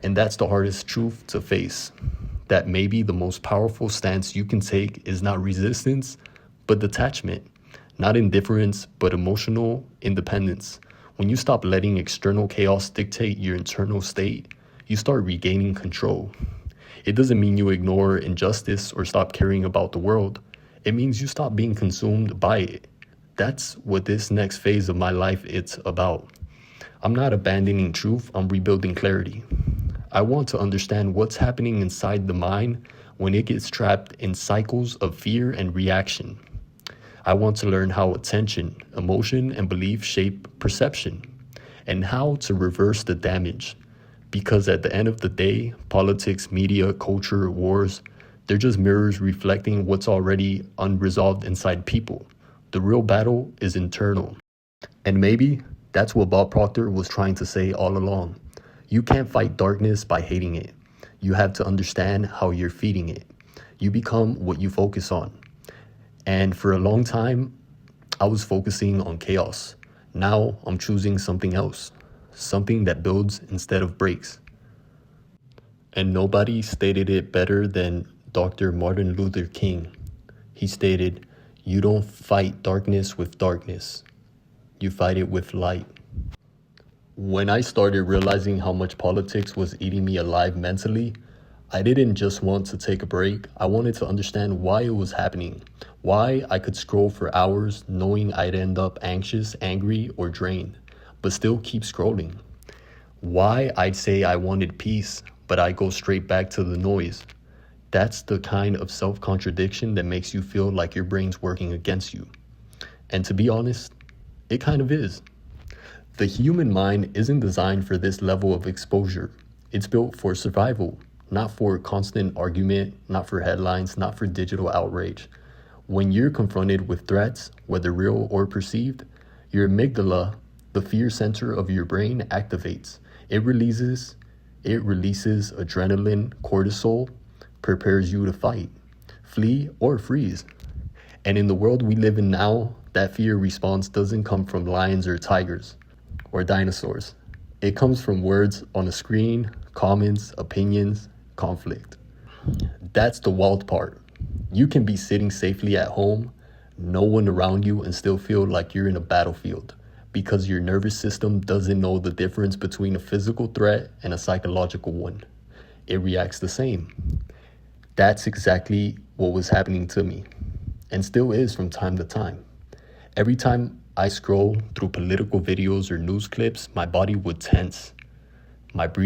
And that's the hardest truth to face. That maybe the most powerful stance you can take is not resistance, but detachment. Not indifference, but emotional independence. When you stop letting external chaos dictate your internal state, you start regaining control. It doesn't mean you ignore injustice or stop caring about the world. It means you stop being consumed by it. That's what this next phase of my life is about. I'm not abandoning truth, I'm rebuilding clarity. I want to understand what's happening inside the mind when it gets trapped in cycles of fear and reaction. I want to learn how attention, emotion, and belief shape perception, and how to reverse the damage. Because at the end of the day, politics, media, culture, wars, they're just mirrors reflecting what's already unresolved inside people. The real battle is internal. And maybe that's what Bob Proctor was trying to say all along. You can't fight darkness by hating it. You have to understand how you're feeding it. You become what you focus on. And for a long time, I was focusing on chaos. Now I'm choosing something else, something that builds instead of breaks. And nobody stated it better than Dr. Martin Luther King. He stated, "You don't fight darkness with darkness. You fight it with light." When I started realizing how much politics was eating me alive mentally, I didn't just want to take a break. I wanted to understand why it was happening, why I could scroll for hours knowing I'd end up anxious, angry, or drained, but still keep scrolling. Why I'd say I wanted peace, but I go straight back to the noise. That's the kind of self-contradiction that makes you feel like your brain's working against you. And to be honest, it kind of is. The human mind isn't designed for this level of exposure. It's built for survival, not for constant argument, not for headlines, not for digital outrage. When you're confronted with threats, whether real or perceived, your amygdala, the fear center of your brain, activates. It releases adrenaline, cortisol, prepares you to fight, flee, or freeze. And in the world we live in now, that fear response doesn't come from lions or tigers or dinosaurs. It comes from words on a screen, comments, opinions, conflict. That's the wild part. You can be sitting safely at home, no one around you, and still feel like you're in a battlefield because your nervous system doesn't know the difference between a physical threat and a psychological one. It reacts the same. That's exactly what was happening to me, and still is from time to time. Every time I scroll through political videos or news clips, my body would tense. My breathing